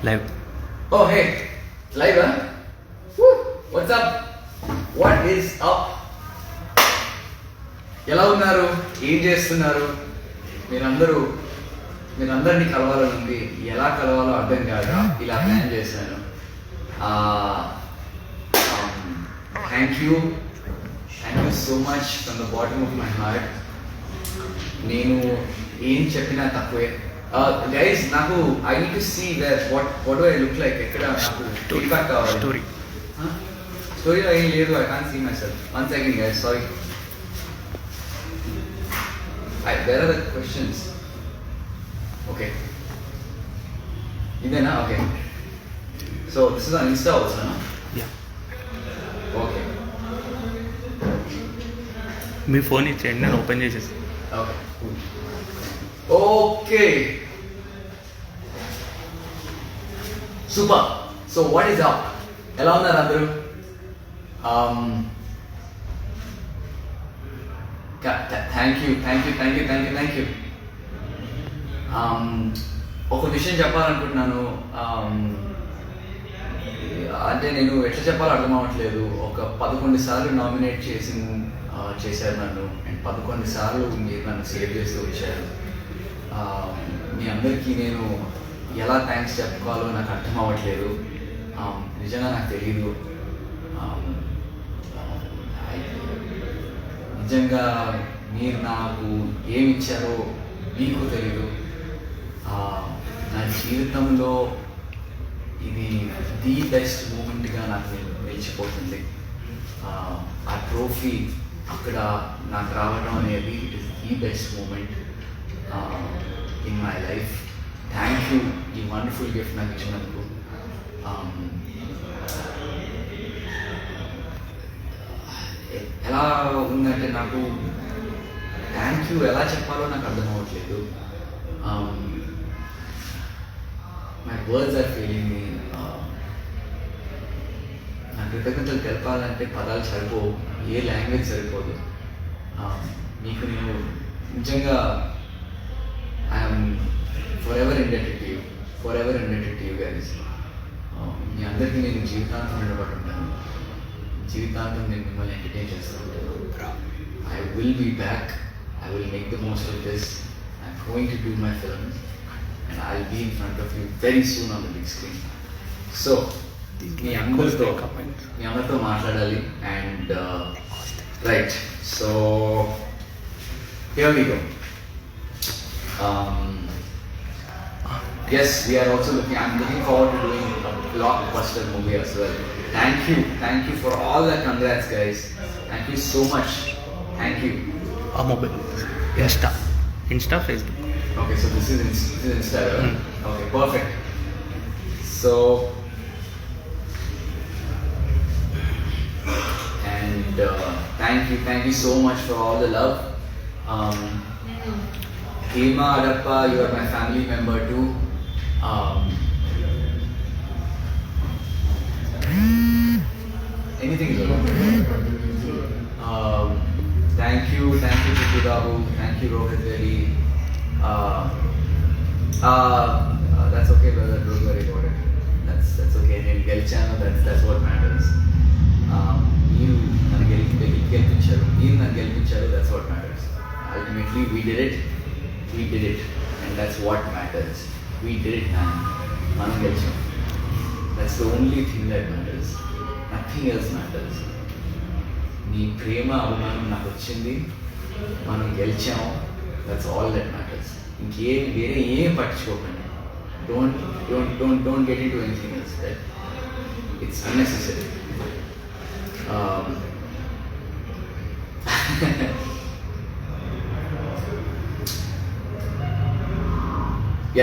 Live. Oh, hey, live, huh? Woo! What's up? What is up? ఎలా ఉన్నారు? ఏం చేస్తున్నారు? మీరందరినీ కలవాలని ఉంది. ఎలా కలవాలో అర్థం కాక ఇలా ప్లాన్ చేశాను. Thank you so much from the bottom of my heart. నేను ఏం చెప్పినా తక్కువే. గైస్, నాకు I need to see what I look like. ఎక్కడ నాకు ఫీడ్బ్యాక్ కావాలి. స్టోరీలో ఏం లేదు. I can't see myself. 1 second guys, sorry. Where are the questions? Okay, ఇదేనా? Okay, so this is on Insta also. Okay, మీ phone ఇచ్చేయండి, నేను ఓపెన్ చేసేసి. Okay, okay, super. So what is up? ఎలా ఉన్నారు అందరూ? Thank you. ఒక విషయం చెప్పాలనుకుంటున్నాను. అంటే నేను ఎట్లా చెప్పాలో అర్థం అవ్వట్లేదు. ఒక 11 సార్లు నామినేట్ చేశారు నన్ను, అండ్ 11 సార్లు మీరు నన్ను సేవ్ చేస్తూ వచ్చారు. మీ అందరికీ నేను ఎలా థ్యాంక్స్ చెప్పుకోవాలో నాకు అర్థం అవ్వట్లేదు. నిజంగా నాకు తెలీదు. నిజంగా మీరు నాకు ఏమి ఇచ్చారో మీకు తెలీదు. నా జీవితంలో ఇది ది బెస్ట్ మూమెంట్గా నాకు నిలిచిపోతుంది. ఆ ట్రోఫీ అక్కడ నాకు రావడం అనేది it is the best moment in my life. Thank you ఈ వండర్ఫుల్ గిఫ్ట్ నాకు ఇచ్చినందుకు. ఎలా ఉందంటే నాకు థ్యాంక్ యూ ఎలా చెప్పాలో నాకు అర్థం అవ్వట్లేదు. మై వర్డ్స్ ఆర్ ఫెయిలింగ్ మీ. నా కృతజ్ఞతలు తెలపాలంటే పదాలు సరిపోవు, ఏ లాంగ్వేజ్ సరిపోదు. మీకు నేను నిజంగా I'm forever indebted to you guys. మీ అందరికీ నేను జీవితాంతం నిలబడి ఉంటాను. జీవితాంతం నేను మిమ్మల్ని ఎంటర్టైన్ చేస్తూ ఉంటాను. I will be back. I will make the most of this. I'm going to do my films and I'll be in front of you very soon on the big screen. So, మీ అందరితో మాట్లాడాలి. And right, so here we go. Yes, we are also I'm looking forward to doing a blockbuster movie as well. Thank you for all the congrats, guys. Thank you so much. Thank you. ఆ mobile Insta Facebook. Okay, so this is Insta. Okay, perfect. So, and thank you so much for all the love. Hema Adappa, you are my family member too. Anything is okay. Thank you Chitti Babu. Thank you Rohit Veli. That's okay brother, don't worry about it. That's okay. నేను గెలిచాను, that's what matters. మీరు నన్ను గెలిపించారు, that's what matters. Ultimately we did it and that's what matters. We did it, man. మనం గెలిచాం. That's the only thing that matters. Nothing else matters. నీ ప్రేమ అభిమానం నాకు వచ్చింది, మనం గెలిచాము, దట్స్ ఆల్ దట్ మ్యాటర్స్. వేరే ఏం పట్టించుకోకండి. Don't get in to anything else. That it's unnecessary.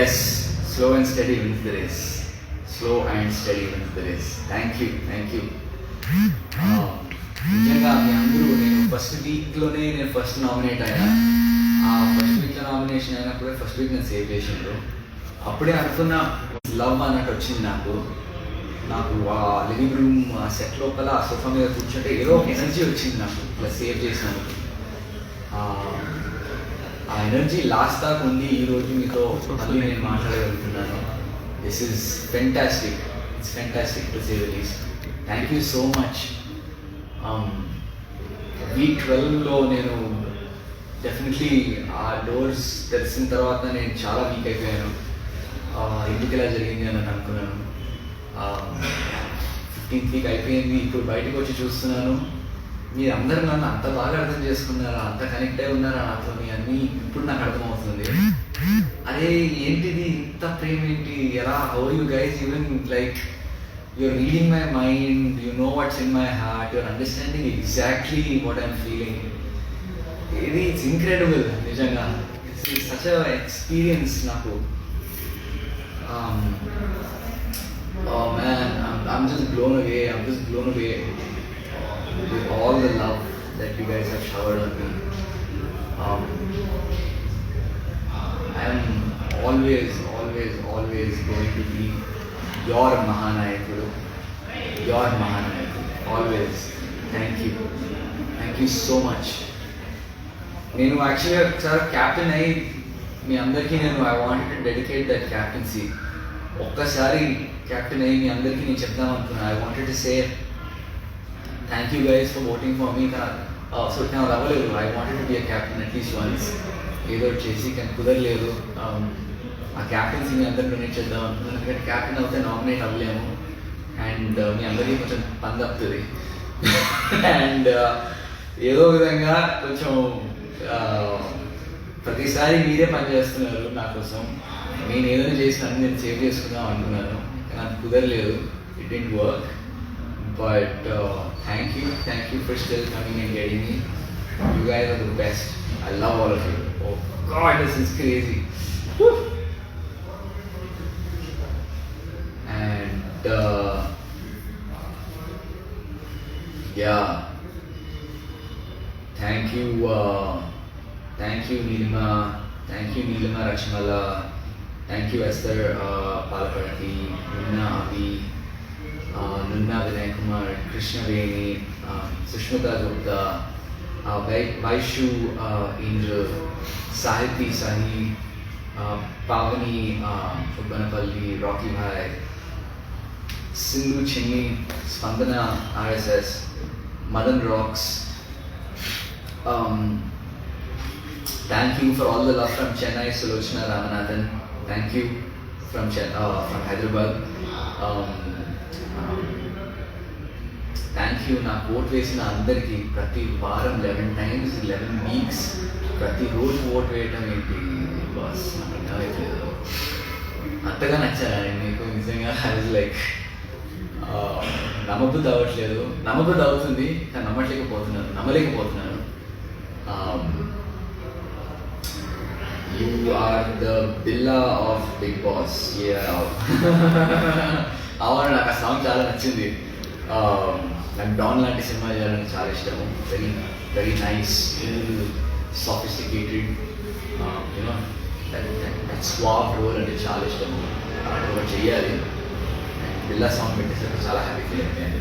Yes, slow and steady wins the race. Thank you. నిజంగా మీ అందరూ, నేను ఫస్ట్ వీక్లోనే ఫస్ట్ నామినేట్ అయినా. ఆ ఫస్ట్ వీక్లో నామినేషన్ అయినప్పుడే ఫస్ట్ వీక్ నేను సేవ్ చేసిండ్రు. అప్పుడే అనుకున్న లవ్ అన్నట్టు వచ్చింది నాకు ఆ లివింగ్ రూమ్ సెట్ లోపల ఆ సోఫా మీద కూర్చుంటే ఏదో ఒక ఎనర్జీ వచ్చింది నాకు, ఇట్లా సేవ్ చేసినందుకు. ఆ ఎనర్జీ లాస్ట్ దాకా ఉంది. ఈరోజు మీతో మళ్ళీ నేను మాట్లాడగలుగుతున్నాను. This is fantastic. It's fantastic to say the least. Thank you so much. Week 12లో నేను డెఫినెట్లీ ఆ డోర్స్ తెలిసిన తర్వాత నేను చాలా వీక్ అయిపోయాను. ఎందుకు ఇలా జరిగింది అని అనుకున్నాను. 15th వీక్ అయిపోయింది, ఇప్పుడు బయటకు వచ్చి చూస్తున్నాను. మీరు అందరూ నన్ను అంత బాగా అర్థం చేసుకున్నారా, అంత కనెక్ట్ అయి ఉన్నారా నాతో అన్నీ ఇప్పుడు నాకు అర్థమవుతుంది. అరే ఏంటిది ఇంత ప్రేమ ఏంటి, ఎలా, how you guys even like you're reading my mind, you know what's in my heart, you're understanding exactly what I'm feeling. It's incredible, nijanga. It's such a experience naku. Oh man, I'm just blown away. With all the love that you guys have showered on me. I'm always going to be your Mahanayakulu, always. Thank you so much. నేను యాక్చువల్గా ఒకసారి captain అయ్యి మీ అందరికీ I wanted to dedicate that captaincy. ఒక్కసారి captain అయ్యి మీ అందరికీ నేను చెప్దాం అనుకున్నాను. I wanted to say thank you guys for voting for me. So నాకు అవ్వలేదు. I wanted to be a captain at least once, ఏదో చేసి, కానీ కుదరలేదు. ఆ క్యాప్టెన్సీ మీ అందరికి డొనేట్ చేద్దాం అనుకున్నాను. ఎందుకంటే క్యాప్టెన్ అవుతే నామినేట్ అవ్వలేము అండ్ మీ అందరికీ కొంచెం పని తప్పుతుంది. అండ్ ఏదో విధంగా కొంచెం ప్రతిసారి మీరే పని చేస్తున్నారు నా కోసం. నేను ఏదైనా చేసిన నేను సేవ్ చేసుకుందాం అనుకున్నాను, నాకు కుదరలేదు. It didn't work. But thank you for still coming and getting me. You guys are the best. I love all of you. Oh God, this is crazy. And yeah, thank you Neelima, Rachmala, thank you Esther Palapati, Nunna Avi, Nunna Vinay Kumar, Krishna Veni, Sushmita Gupta, Vaishu Angel, Sahiti Sahi, Pavani Ubbanapalli, Rocky Bhai, Sindhu Chinni, Spandana RSS, Madan Rocks. Thank you for all the love from Chennai, Sulochana Ramanathan. Thank you from Hyderabad. Thank you. నా vote వేసిన అందరికీ ప్రతి వారం 11 times 11 weeks ప్రతిరోజు vote వేయటం ఏంటి boss, నాకు అర్థమైపోలేదు. అంతగా నచ్చాను మీకు నిజంగా. అది లైక్ నమ్మబుద్ధి అవ్వట్లేదు. నమ్మబుద్ధి అవుతుంది కానీ నమ్మలేకపోతున్నాను. You are the Billa of Big Boss. Yeah. అవును, నాకు ఆ సాంగ్ చాలా నచ్చింది. నాకు డాన్ లాంటి సినిమా చేయాలని చాలా ఇష్టము. Very very nice, sophisticated, that suave role అంటే చాలా ఇష్టము. అలాంటి ఒకటి చెయ్యాలి. బిల్లా సాంగ్ పెట్టేసరికి చాలా హ్యాపీ ఫీల్ అయిపోయాను.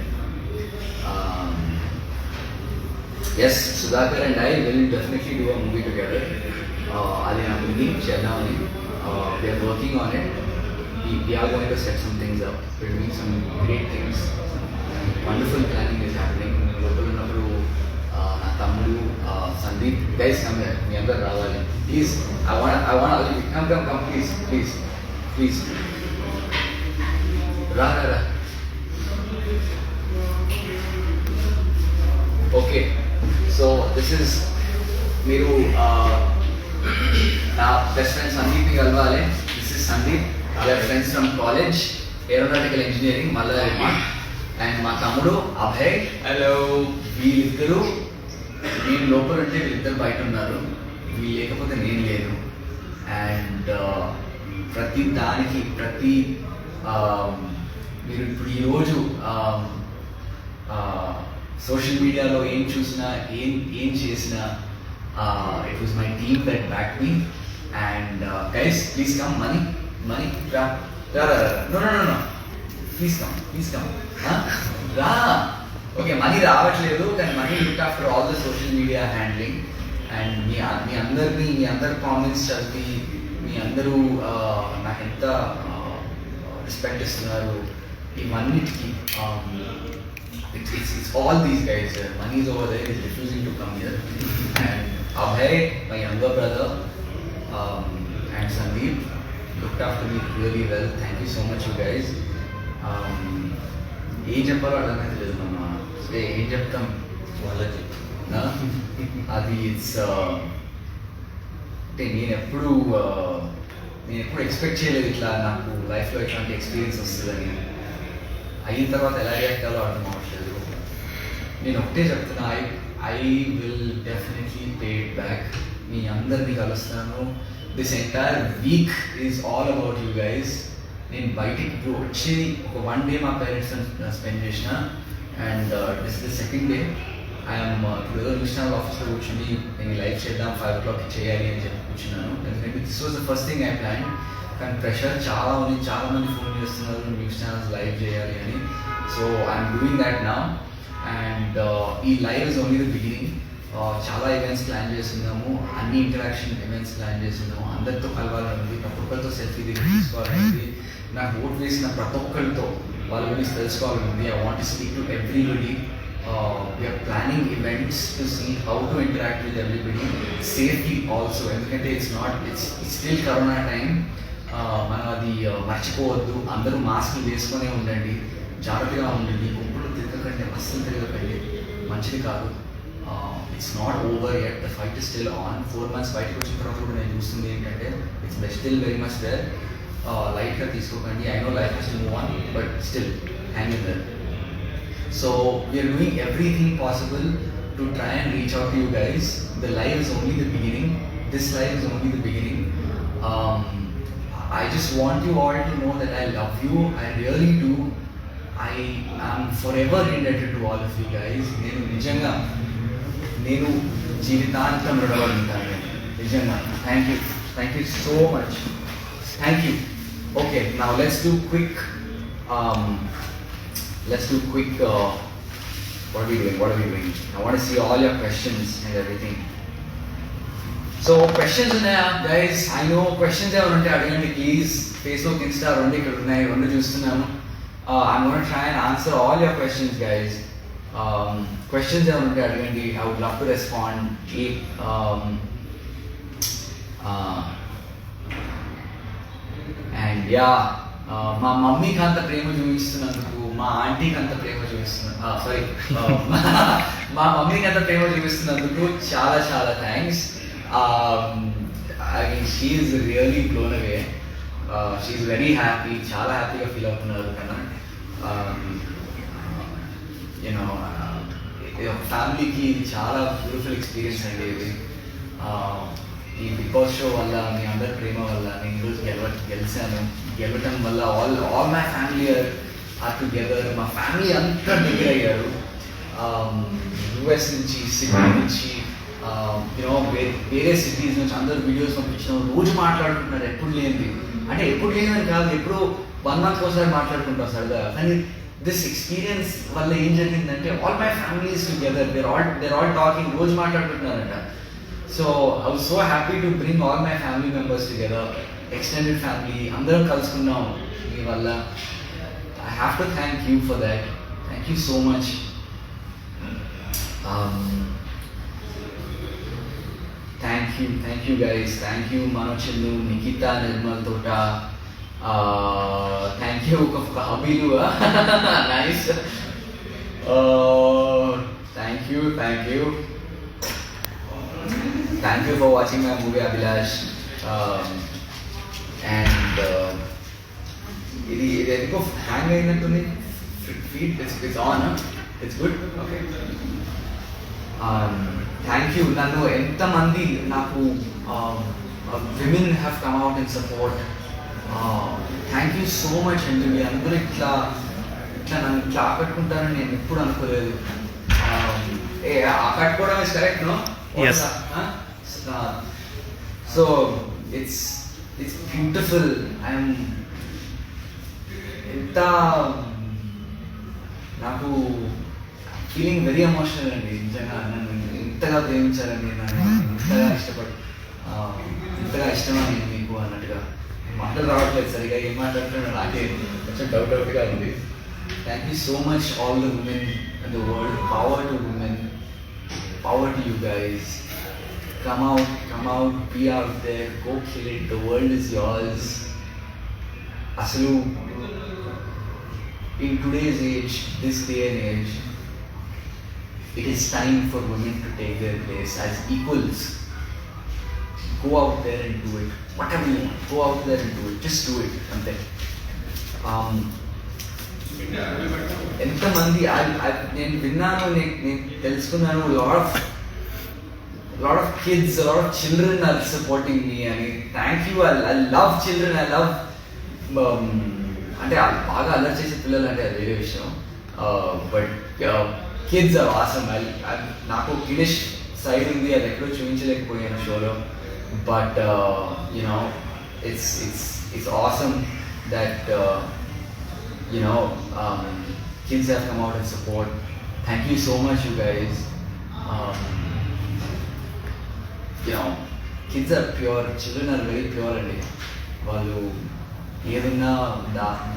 Yes, Sudhakar and I will definitely do a movie together. అది నాకు ఉంది చేద్దామని. We're working on it. We are going to set some things up. We're doing some great things. Wonderful planning is happening. Local ఉన్నప్పుడు నా తమ్ముడు Sandeep, guys come here, మీ అందరూ రావాలి please. I want come please రా. ఓకే, సో దిస్ ఇస్, మీరు నా best friend సందీప్ని కలవాలి. This is Sandeep. We are friends from college, aeronautical engineering, Mallareddy. And మా తమ్ముడు అభయ్. హలో. వీళ్ళిద్దరూ లోపల ఉంటే వీళ్ళిద్దరు బయట ఉన్నారు. వీళ్ళు లేకపోతే నేను లేను. అండ్ ప్రతి దానికి మీరు ఇప్పుడు ఈరోజు సోషల్ మీడియాలో ఏం చూసినా ఏం చేసినా it was my team that back me. And guys please come. Money, ra. No. Please come. Ra. Okay, money రావట్లేదు కానీ money looked after all the social media handling. And మీ అందరి కామెంట్స్ చదివి మీ అందరూ నాకు ఎంత రెస్పెక్ట్ ఇస్తున్నారు, ఇవన్నిటికీ it's all these guys. Money is over there, is refusing to come here. And Abhay, my younger brother, and Sandeep looked after me really well. Thank you so much, you guys. ఏం చెప్పాలో అర్థమైతే లేదు మన ఏం చెప్తాం వాళ్ళకి. అది it's అంటే నేను ఎప్పుడు ఎక్స్పెక్ట్ చేయలేదు ఇట్లా నాకు లైఫ్లో ఇట్లాంటి ఎక్స్పీరియన్స్ వస్తుందని. అయిన తర్వాత ఎలా రియాక్ట్ అవ్వాలో అర్థం అవ్వట్లేదు. నేను ఒకటే చెప్తున్నా, I will definitely pay it back. మీ అందరినీ కలుస్తాను. This entire week is all about you guys. నేను బయటికి ఇప్పుడు వచ్చి ఒక 1 day మా పేరెంట్స్ స్పెండ్ చేసిన, and this the second day I'm ఇప్పుడు ఏదో న్యూస్ ఛానల్ ఆఫీస్లో కూర్చొని నేను లైవ్ చేద్దాం 5 o'clock చేయాలి అని చెప్పి కూర్చున్నాను. ఎందుకంటే this was the first thing I plan. కానీ ప్రెషర్ చాలా ఉంది, చాలామంది ఫోన్ చేస్తున్నారు న్యూస్ ఛానల్స్ లైవ్ చేయాలి అని. So I'm doing that now. And ఈ live is only the beginning. చాలా ఈవెంట్స్ ప్లాన్ చేస్తున్నాము, అన్ని ఇంటరాక్షన్ ఈవెంట్స్ ప్లాన్ చేస్తున్నాము. అందరితో కలవాలని ఉంది, ప్రతి ఒక్కరితో సెల్ఫీ తీసుకోవాలని ఉంది, నాకు ఓట్ వేసిన ప్రతి ఒక్కరితో వాళ్ళ గురించి తెలుసుకోవాలని ఉంది. I want to speak to everybody. We're planning events to see how to interact with everybody safely also. ఎందుకంటే ఇట్స్ స్టిల్ కరోనా టైం. మనం అది మర్చిపోవద్దు. అందరూ మాస్కులు వేసుకొనే ఉండండి, జాగ్రత్తగా ఉండండి, గుంపులు తిరగకండి, అస్సలు తిరగకండి, మంచిది కాదు. It's not over yet, the fight is still on. 4 months బయటకు వచ్చిన తర్వాత కూడా నేను చూస్తుంది ఏంటంటే it's still very much there. లైట్గా తీసుకోకండి. I know life has to move on, but still hang in there. So we're doing everything possible to try and reach out to you guys. The live is only the beginning. This live is only the beginning. I just want you all to know that I love you. I really do. I am forever indebted to all of you guys. నేను జీవితాంతం రుణపడి ఉంటాను నిజంగా. Thank you so much. Thank you. Okay, now let's do quick what are we doing? I want to see all your questions and everything. So questions ఉన్నాయా guys? I know questions ఏమైనా ఉంటే అడగండి please. Facebook, Insta 2 ఇక్కడ ఉన్నాయి, 2 చూస్తున్నాను. I want try and answer all your questions guys. Questions ఏమైనా ఉంటే అడగండి. I would love to respond. And yeah, మా మమ్మీకి అంత ప్రేమ చూపిస్తున్నందుకు, మా ఆంటీకి అంత ప్రేమ మా మమ్మీకి అంత ప్రేమ చూపిస్తున్నందుకు చాలా చాలా thanks. I mean, she is really blown away. She is very happy. చాలా హ్యాపీగా ఫీల్ అవుతున్నారు కన్నా. ఫ్యామిలీకి ఇది చాలా బ్యూటిఫుల్ ఎక్స్పీరియన్స్ అండి ఇది. ఈ బిగ్ బాస్ షో వల్ల, మీ అందరి ప్రేమ వల్ల నేను ఈరోజు గెలవటం వల్ల all my family are together. మా ఫ్యామిలీ అంతా దగ్గర అయ్యారు. US నుంచి, సిడ్నీ నుంచి, వేరే సిటీస్ నుంచి అందరు వీడియోస్ పంపించిన రోజు మాట్లాడుకుంటున్నారు. ఎప్పుడు లేనిది అంటే ఎప్పుడు లేనిదని కాదు, ఎప్పుడు 1 month ఒకసారి మాట్లాడుకుంటాం సరదా. కానీ దిస్ ఎక్స్పీరియన్స్ వల్ల ఏం జరిగిందంటే all my families together, they're all talking, రోజు మాట్లాడుకుంటున్నారంట. So I was so happy to bring all my family members together, extended family అందరం కలుసుకున్నాం మీ వల్ల. I have to thank you for that. Thank you so much. Thank you guys. Thank you Manochinnu, Nikita, Nirmal Tota. Thank you Habilu. Nice. Thank you. Thank you for watching my movie Abhilash. And ఇది ఎందుకో hang అయిందంటుంది feed. It's on, huh? It's good. Okay. Thank you. నన్ను ఎంతమంది నాకు women have come out in support. Thank you so much అండి. మీరు అందరూ ఇట్లా నన్ను ఇట్లా ఆకట్టుకుంటారని నేను ఎప్పుడు అనుకోలేదు. ఆకట్టుకోవడం is correct, no? So it's beautiful. I'm ఎంత నాకు ఫీలింగ్ వెరీ ఎమోషనల్ అండి. నిజంగా నన్ను ఇంతగా ప్రేమించారండి, నన్ను ఇంతగా ఇష్టమని మీకు అన్నట్టుగా. మాటలు రావట్లేదు సరిగా, ఏం మాట్లాడుతున్నా నాకే కొంచెం డౌట్గా ఉంది. Thank you so much all the women in the world. Power to women, power to you guys. Come out, be out there, go kill it, the world is yours. Asalu, in today's age, this day and age, it is time for women to take their place as equals. Go out there and do it. Whatever you want, go out there and do it. Just do it. Ante. ఎంతమంది నేను విన్నాను, నేను తెలుసుకున్నాను, lot of kids, a lot of children are supporting me. I mean, thank you. I love children. I love అంటే బాగా అల్లరి చేసే పిల్లలు అంటే అది వేరే విషయం. But kids are awesome. నాకు కిడిష్ సైడ్ ఉంది, అది ఎక్కడో చూపించలేకపోయాను షోలో. But you know it's awesome that kids have come out and support. Thank you so much, you guys. Kids are pure, children are very pure అండి. వాళ్ళు ఏదన్నా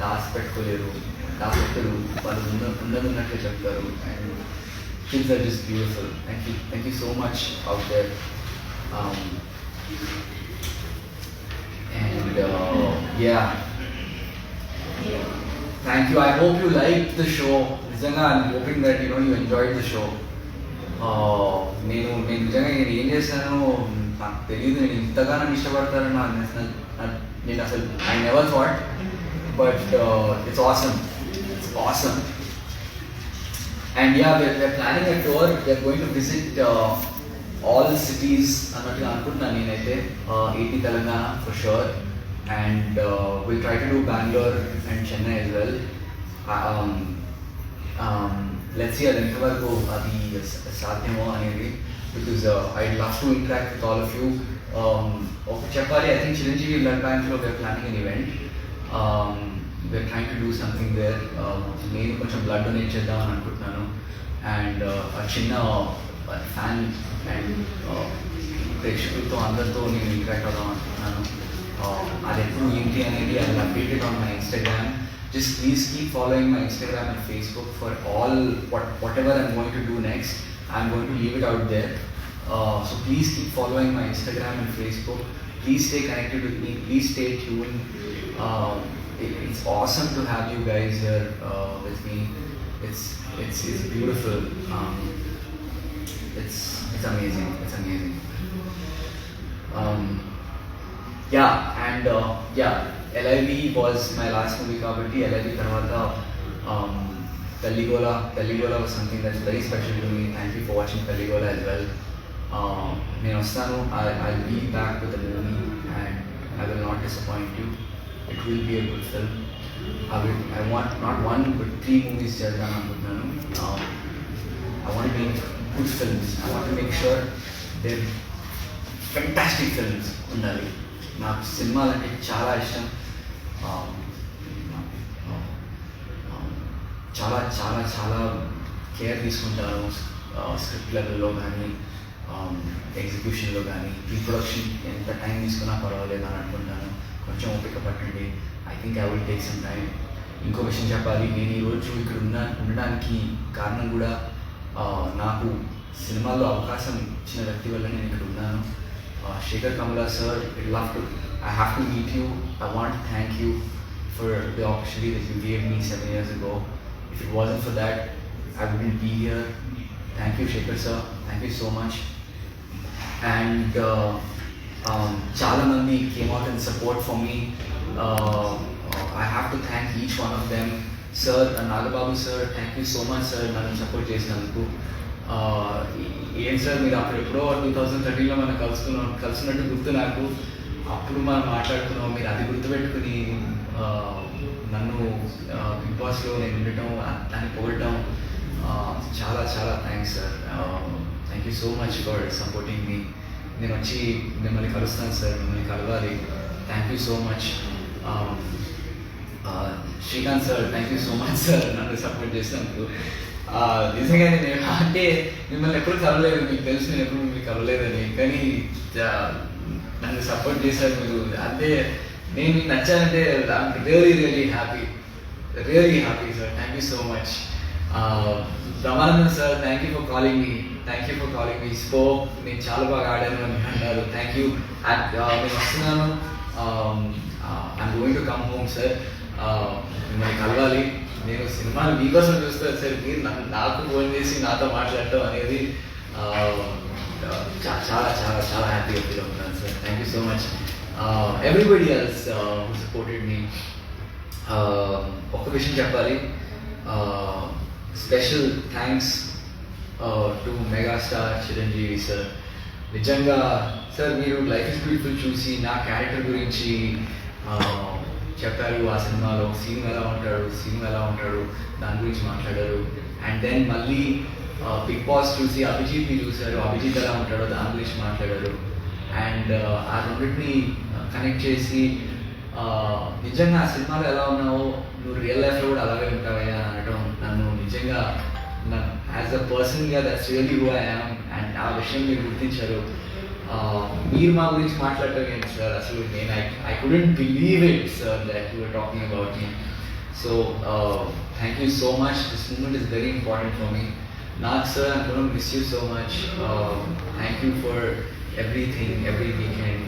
దాచిపెట్టుకోలేరు, దాచిపెట్టరు, వాళ్ళు ఉన్నట్లే చెప్తారు. And kids are just beautiful. Thank you so much out there. And yeah, thank you. I hope you liked the show. నిజంగా I'm hoping that you enjoyed the show. నేను నిజంగా ఏం చేశాను నాకు తెలియదు. నేను ఇంతగా నన్ను ఇష్టపడతారని నేను అసలు I never thought. But it's awesome. And yeah, we're planning a tour. We're going to visit all cities అన్నట్టుగా అనుకుంటున్నాను నేనైతే. AP Telangana for sure. And we'll try to do Bangalore and Chennai as well. Let's see అది ఎంతవరకు అది సాధ్యమో అనేది, because I'd love to interact with all of you. చెప్పాలి, I think Chiranjeevi Blood Bank లో we're planning an event. We're trying to do something there. నేను కొంచెం blood donate చేద్దామని అనుకుంటున్నాను. అండ్ చిన్న ఫ్యాన్ అండ్ ప్రేక్షకులతో అందరితో నేను ఇంటరాక్ట్ అవుదాం అనుకుంటున్నాను. అది ఎప్పుడు ఏంటి అనేది I will update it on my Instagram. Just please keep following my Instagram and Facebook for all whatever I'm going to do next. I'm going to leave it out there. So please keep following my Instagram and Facebook. Please stay connected with me. Please stay tuned. It's awesome to have you guys here with me. It's beautiful. It's amazing. It's amazing. Yeah, and LIV was my last movie kabatti. LIV tarvata Pelligola was something that's very special to me. Thank you for watching Pelligola as well. Nenu ostanu, I'll be back with the movie and I will not disappoint you. It will be a good film. I want not one but 3 movies chedana anukunnanu. I want to make good films. I want to make sure they're fantastic films undali. నాకు సినిమాలు అంటే చాలా ఇష్టం. చాలా చాలా చాలా care తీసుకుంటాను script లెవెల్లో కానీ ఎగ్జిక్యూషన్లో కానీ. రీప్రొడక్షన్ ఎంత టైం తీసుకున్నా పర్వాలేదు అని అనుకుంటాను. కొంచెం ఓపిక పట్టండి. I think I will take some time. ఇంకో విషయం చెప్పాలి, నేను ఈరోజు ఇక్కడ ఉండడానికి కారణం కూడా నాకు సినిమాల్లో అవకాశం ఇచ్చిన వ్యక్తి వల్ల నేను ఇక్కడ ఉన్నాను. Shekhar Kamala sir, I have to meet you. I want to thank you for the opportunity that you gave me 7 years ago. If it wasn't for that, I wouldn't be here. Thank you, Shekhar sir. Thank you so much. And chala mandi came out and support for me. I have to thank each one of them. Sir, Nagababu sir, thank you so much sir. Nannu support chesinanduku. ఏం sir మీరు అప్పుడు ఎప్పుడో 2013లో మనం కలుసుకున్నట్టు గుర్తు నాకు. అప్పుడు మనం మాట్లాడుకున్నాం, మీరు అది గుర్తుపెట్టుకుని నన్ను బిగ్ బాస్లో నేను ఉండటం, దాన్ని పొగడటం, చాలా చాలా thanks sir. Thank you so much for supporting me. నేను వచ్చి మిమ్మల్ని కలుస్తాను సార్, మిమ్మల్ని కలవాలి. Thank you so much. Srikanth sir, thank you so much sir నన్ను సపోర్ట్ చేసినందుకు. నిజంగానే నేను అంటే మిమ్మల్ని ఎప్పుడు కలవలేదు, మీకు తెలుసు నేను ఎప్పుడు మిమ్మల్ని కలవలేదని, కానీ నన్ను సపోర్ట్ చేశారు మీరు. అంటే నేను మీకు నచ్చానంటే I'm really happy sir. Thank you so much. Brahmanandan sir, thank you for calling me spoke, నేను చాలా బాగా ఆడాను అని అన్నారు. Thank you. నేను వస్తున్నాను, I'm going to come home sir. మిమ్మల్ని కలవాలి. నేను సినిమాలు మీకోసం చూస్తాను సార్. మీరు నాకు ఫోన్ చేసి నాతో మాట్లాడటం అనేది చాలా చాలా చాలా హ్యాపీగా ఫీల్ అవుతున్నాను sir. Thank you so much. Everybody else who supported me. ఒక్క విషయం చెప్పాలి, special thanks to megastar Chiranjeevi sir. నిజంగా సార్, మీరు లైఫ్ ఇస్ బ్యూటిఫుల్ చూసి నా క్యారెక్టర్ గురించి చెప్పారు. ఆ సినిమాలో సీను ఎలా ఉంటాడు దాని గురించి మాట్లాడారు. అండ్ దెన్ మళ్ళీ బిగ్ బాస్ చూసి అభిజిత్ని చూశారు, అభిజిత్ ఎలా ఉంటాడో దాని గురించి మాట్లాడారు. అండ్ ఆ రెండింటిని కనెక్ట్ చేసి నిజంగా ఆ సినిమాలో ఎలా ఉన్నావో నువ్వు రియల్ లైఫ్లో కూడా అలాగే ఉంటావయ్యా అని అనడం నన్ను నిజంగా యాజ్ అ పర్సన్గా that's really who I am. And ఆ విషయం మీరు గుర్తించారు. మీరు మా గురించి మాట్లాడటం ఏంటి సార్, అసలు నేను I couldn't believe it sir that you are talking about me. So thank you so much. This moment is very important for me. Nag sir, I'm going to miss you so much. Thank you for everything, every weekend.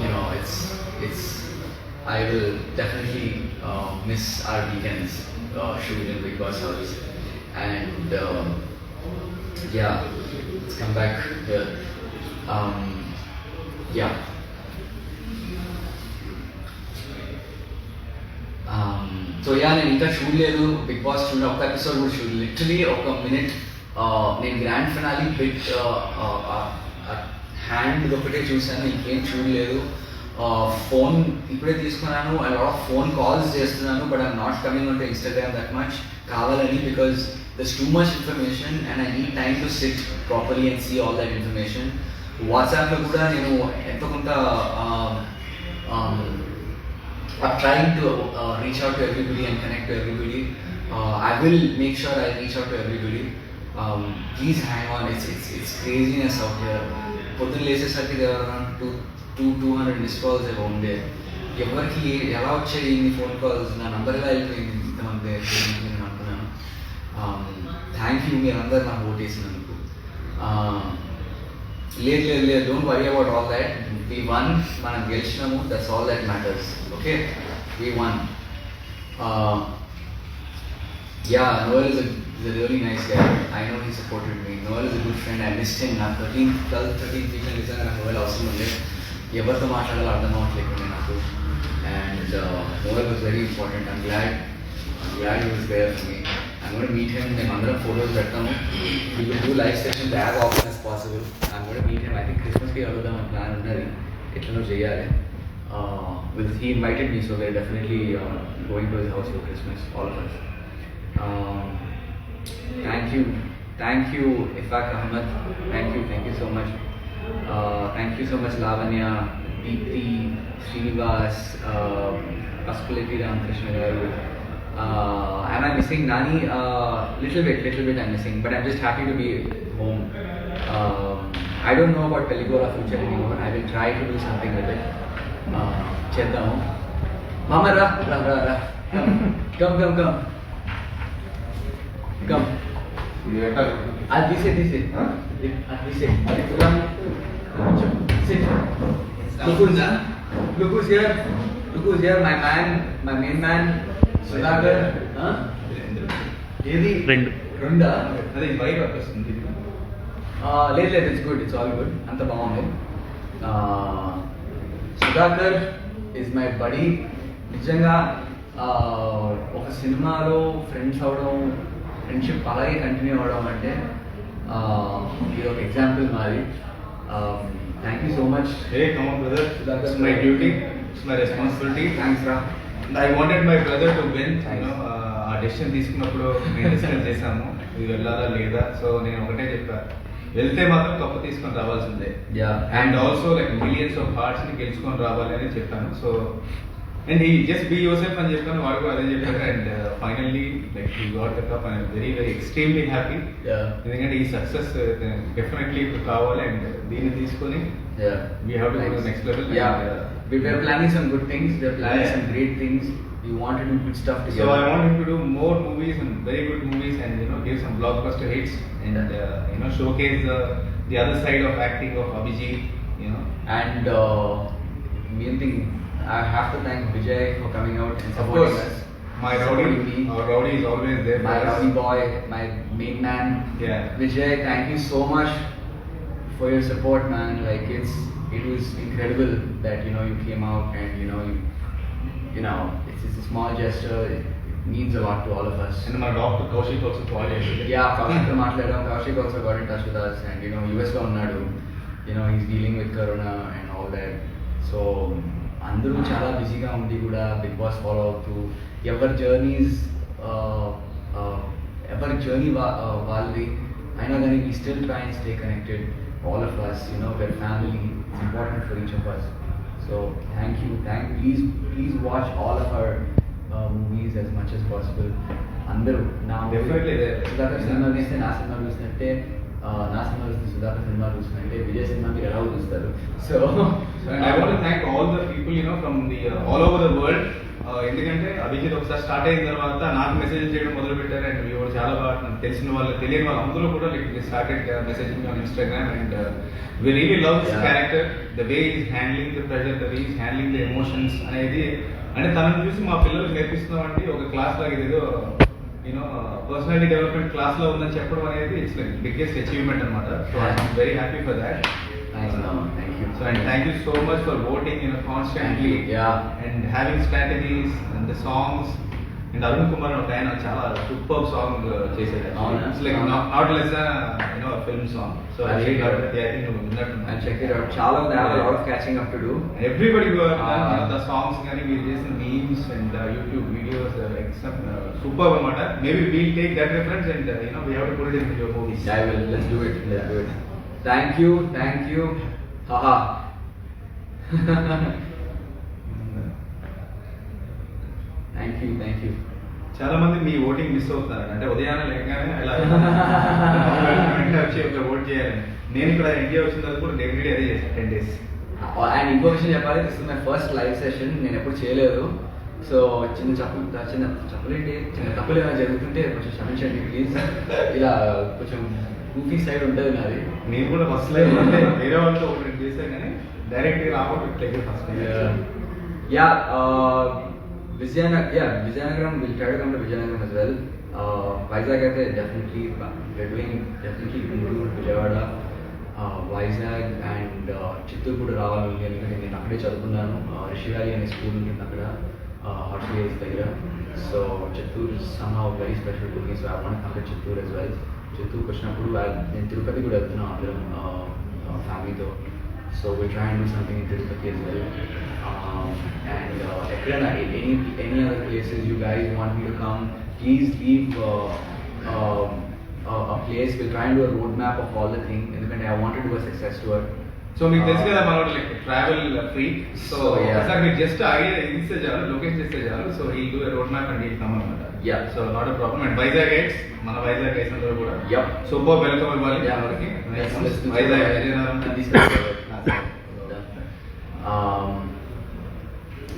You know, it's. I will definitely miss our weekends shooting in Big Boss House, and yeah, let's come back here. Yeah. So yeah, నేను ఇంకా చూడలేదు big boss, ఒక్క episode కూడా చూడలేదు. Literally ఒక minute నేను grand finale bit hand ఒకటే చూశాను, ఇంకేం చూడలేదు. ఫోన్ ఇప్పుడే తీసుకున్నాను. I lot of phone calls చేస్తున్నాను, but I'm not coming on to Instagram that much కావాలని, because there's too much information and I need time to sit properly and see all that information. వాట్సాప్లో కూడా నేను ఎంతో కొంత I'm trying to reach out to everybody and connect to everybody. I will make sure I reach out to everybody. Please hang on. It's craziness out here. పొద్దున్న లేచేసరికి there are around 200 missed calls have owned there. ఎవరికి ఎలా వచ్చాయి ఇన్ని phone calls, నా number ఎలా అయిపోయింది ఇంతమంది నేను అనుకున్నాను. థ్యాంక్ యూ మీరందరూ నాకు ఓట్ వేసినందుకు. లేదు, don't worry about all that. We won, మనం గెలిచినాము, that's all that matters. Okay, we won. Yeah, Noel is a really nice guy. I know he supported me. Noel is a good friend. I missed him. నా 13th weekend నిజంగా నాకు Noel అవసరం ఉండే. ఎవరితో మాట్లాడాలో అర్థం అవ్వట్లేకుండా నాకు. And Noel was very important. I'm glad he was there for me. I'm going to meet him. మేము అందరం ఫోటోస్ పెడతాము. We will do live sessions as often as possible. I'm going to meet him. I think Christmasకి అడుగుదాం అని plan ఉన్నది, ఎట్లనో చేయాలి. He invited me, so we're definitely going to his house for Christmas, all of us. Thank you Ifak Ahmed. Thank you so much. Thank you so much Lavanya, Deepthi, Srinivas, Pasupuleti Ramakrishna garu. Am I missing Nani? Little bit I'm missing, but I'm just happy to be home. I don't know about Telugu or future anymore. I will try to do something with it. చేద్దాము. Mama, ra. Come. This it. Huh? This it. Sit. Look who's here. My main man, Sudhakar. Huh? ఏది రెండా? అదే white వస్తుంది. లేదు, it's good, it's all good, అంత బాగుంది. Sudhakar is my body. నిజంగా ఒక సినిమాలో ఫ్రెండ్స్ అవడం, ఫ్రెండ్షిప్ అలాగే కంటిన్యూ అవ్వడం అంటే ఇది ఒక ఎగ్జాంపుల్ మాది. Thank you so much. Hey, come on brother. That's my duty. It's my responsibility. Thanks రా. I wanted my brother to win. ఆ డెసిషన్ తీసుకున్నప్పుడు మేము డిస్కస్ చేసాము ఇది వెళ్ళాలా లేదా. సో నేను ఒకటే చెప్పా, వెళ్తే మాత్రం కప్పు తీసుకొని రావాల్సిందే. And also like millions of hearts ని గెలుచుకొని రావాలి అని చెప్పాను. సో అండ్ ఈ జస్ట్ బీ యువర్ సెల్ఫ్ అని చెప్పాను, వాడు కూడా అదే చెప్పారు. And finally like he got the cup. I'm very extremely happy. ఎందుకంటే ఈ సక్సెస్ డెఫినెట్లీ ఇప్పుడు కావాలి. అండ్ దీన్ని తీసుకొని Yeah. We have to go to the Thanks. next level. Yeah. And, We're planning some good things. We're planning Yeah. some great things. We want to do good stuff so together. I want him to do more movies and very good movies, and give some blockbuster hits, and showcase the other side of acting of Abhijit. And main thing, I have to thank Vijay for coming out and Of supporting course, us. my Supporting rowdy, me. our rowdy is always there. My for us. rowdy boy, my main man. Yeah. Vijay, thank you so much for your support, man. Like it was incredible that you came out and it's a small gesture. It means a lot to all of us. And my doctor Kaushik also called yesterday. Yeah, Kaushik మాట్లాడాం. Kaushik also got in touch with us, and US లో ఉన్నాడు. He's dealing with corona and all that. So అందరూ చాలా బిజీగా ఉండి కూడా big boss follow అవుతూ ఎవరి జర్నీ వాళ్ళది అయినా కానీ we still try and stay connected, all of us. We're family. It's important for each of us. So thank you. Please watch all of our movies as much as possible. అందరూ నా Definitely there. Sudhakar cinema చూస్తే నా cinema చూసినట్టే, నా cinema చూస్తే Sudhakar cinema చూసినట్టే Vijay cinema మీరు ఎలా చూస్తారు. So And I want to thank all the people from the all over the world. ఎందుకంటే అభిజిత్ ఒకసారి స్టార్ట్ అయిన తర్వాత నాకు మెసేజ్ చేయడం మొదలు పెట్టారు, అండ్ ఎవరు చాలా బాగా నాకు తెలిసిన వాళ్ళు తెలియని వాళ్ళు అందరూ కూడా started messaging on Instagram, and we really love this character, the way he's handling the pressure, the way he's handling the emotions అనేది. అంటే తనను చూసి మా పిల్లలకు నేర్పిస్తున్నామంటే ఒక క్లాస్ లాగా ఏదో పర్సనాలిటీ డెవలప్మెంట్ క్లాస్ లో ఉందని చెప్పడం అనేది ఇట్స్ లైక్ బిగ్గెస్ట్ అచీవ్మెంట్ అనమాట. So I'm very happy for that. thank you. So and thank you so much for voting constantly. Yeah. And having strategies and the songs. And Arun Kumar ఒక ఆయన చాలా super song చేశాడు. అవునా? It's like not less than a film song. So I think నువ్వు విన్నట్టు. I'll check it out. చాలా ఉంది. I have a lot of catching up to do. Everybody who have done the songs కానీ మీరు చేసిన memes and YouTube videos super అన్నమాట. Maybe we'll take that reference and we have to put it in your movies. I will. Let's do it. Thank you. Haha. Thank you. చాలా మంది మీ voting miss అవుతున్నారు. అంటే ఉదయాన్నే లేకగానే ఇలా వచ్చి ఒక vote చేయాలని. నేను ఇక్కడ ఇండియా వచ్చిన తర్వాత కూడా ఎవ్రీడే అదే చేశాను 10 days. అండ్ ఇంకో విషయం చెప్పాలి, this is my first live session. నేను ఎప్పుడు చేయలేదు. సో చిన్న తప్పులు ఏమైనా జరుగుతుంటే కొంచెం క్షమించండి ప్లీజ్. ఇలా కొంచెం గూఫీ సైడ్ ఉంటుంది నాది. నేను కూడా ఫస్ట్ లైవ్ అంటే వేరే వాళ్ళతో ఒకటి చేశాను కానీ డైరెక్ట్గా రావడం first Vizianagaram, we'll try to come to Vizianagaram as well. Vizag అయితే definitely Guntur, Vijayawada, Vizag and Chittoor కూడా రావాలి. ఎందుకంటే నేను అక్కడే చదువుకున్నాను. రిషి వ్యాలీ అనే స్కూల్ ఉంటుంది అక్కడ, హార్ట్ వేస్ దగ్గర. So Chittoor is somehow very special to me, so I want to come to Chittoor as well. చిత్తూరుకి వచ్చినప్పుడు నేను తిరుపతి కూడా వెళ్తున్నాను అందరం ఫ్యామిలీతో. So we'll try and do something in Tirupati as well. And any other places you guys want me to come, please leave a place. We'll try and do a roadmap of all the things. ఎందుకంటే I want to do a success tour. So మీకు తెలుసు కదా మనోడు like travel freak. So yeah. Sir మీరు just idea ఇస్తే చాలు, location ఇస్తే చాలు. So he'll do road map and he'll come అనమాట. Yeah. So not a problem. And Vizag guides, మన వైజాగ్ గైడ్స్ అందరూ కూడా Yep. సూపర్ వెల్కమ్ ఇవ్వాలి Yeah. మనకి. Let's do Vizag that. Vizianagaram.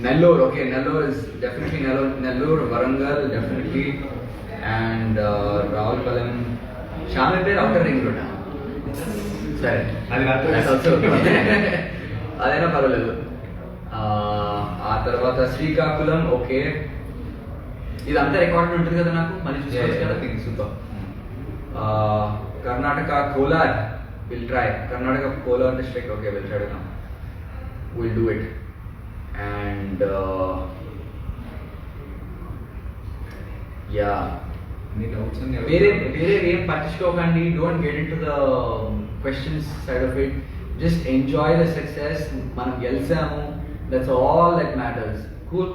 Nellore, okay, Nellore is definitely Nellore, Varangal definitely, and Ravulpalam, Shamirpet outer ring road. Sorry, అది రాత్రి that's also అదైనా పర్వాలేదు. ఆ తర్వాత శ్రీకాకుళం, ఓకే, ఇదంతా రికార్డ్ ఉంటుంది కదా నాకు, మళ్ళీ చూసుకోవచ్చు కదా. Super. Karnataka, Kolar, we'll try. Karnataka, Kolar district, okay, we'll try to come. We'll do it. And yeah. వేరే ఏం పట్టించుకోకండి. Don't get in to the questions side of it. Just enjoy the success. మనం గెలిచాము, that's all that matters. Cool.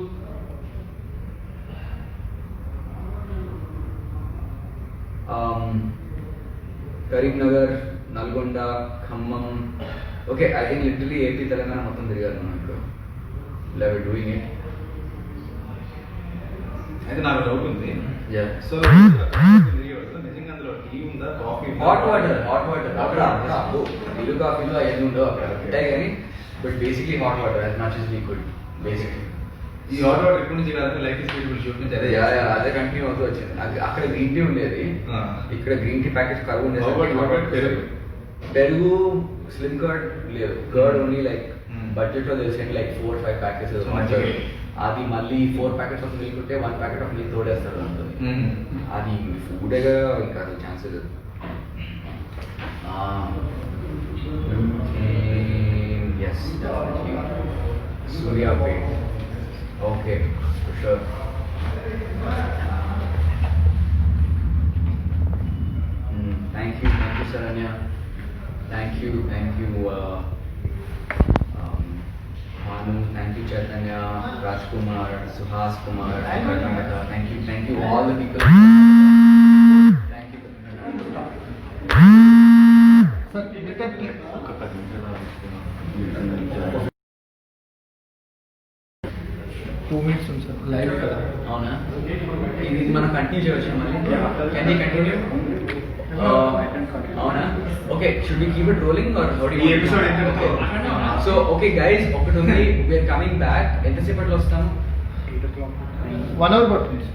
Karimnagar, Nalgonda, Khammam, okay, I think literally AP Telangana మొత్తం తిరిగారు మనం ఇప్పుడు. Love doing it. అయితే నాకు డౌట్ ఉంది. Yeah. సో నిజంగా అందులో టీ ఉందా కాఫీ హాట్ వాటర్ అక్కడ ఇల్లు కాఫీలో అవన్నీ ఉండవు అక్కడ ఉంటాయి కానీ but basically hot water as much as we could basically ఈ హాట్ వాటర్ ఎప్పటి నుంచి కాదు లైఫ్ ఇస్ బ్యూటిఫుల్ షూట్ నుంచి అదే అదే కంటిన్యూ అవుతూ వచ్చింది అది అక్కడ గ్రీన్ టీ ఉండేది ఇక్కడ గ్రీన్ టీ ప్యాకెట్స్ కరువు ఉండేది పెరుగు స్లిమ్ కర్డ్ లేదు కర్డ్ ఓన్లీ లైక్ బడ్జెట్ లో తెలిసి లైక్ 4-5 ప్యాకెట్స్ అది మళ్ళీ 4 ప్యాకెట్స్ ఆఫ్ మిల్క్ ఉంటే 1 ప్యాకెట్ ఆఫ్ మిల్క్ తోడేస్తారు ఉంటుంది అది ఫుడ్ ఇంకా అది chances yes Suryapet okay sure thank you Saranya thank you Manu, thank you Chaitanya, Rajkumar, Suhas Kumar, thank you all the people. Thank you. Sir, 2 minutes ఉంది sir live కదా అవునా ఇది మనం కంటిన్యూ చేయవచ్చు మళ్ళీ కెన్ యూ కంటిన్యూ అవునా okay should we keep it rolling or how do you episode ఎంత so okay guys ఒకటి ఉంది వి ఆర్ కమింగ్ బ్యాక్ ఎంతసేపట్లో వస్తాము 1 అవర్ పడుతుంది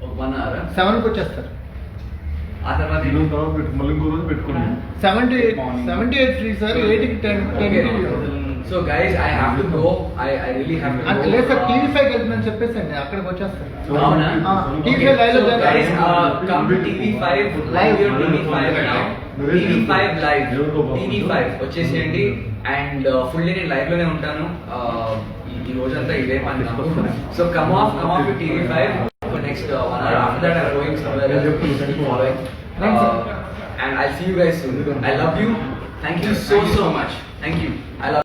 1 అవర్ 7కి వచ్చేస్తారు ఆ తర్వాత మళ్ళీ ఇంకో రోజు పెట్టుకున్నాం 7 to 8 7 to 8 ఫ్రీ సార్ 8 కి 10 so guys I have to go I really have to అంటే లేదు సార్ టీవీ5 వెళ్తుందని చెప్పేసండి అక్కడికి వచ్చేస్తారు అవునా టీవీ5 లైవ్ లో guys come to TV5 live your TV5 now TV5 live TV5 వచ్చేసేయండి అండ్ ఫుల్లీ నేను లైవ్ లోనే ఉంటాను ఈ రోజంతా ఇదే పని నాకు so come off to TV5 for next 1 hour after that I'm going somewhere else following and I'll see you guys soon I love you thank you so much thank you I love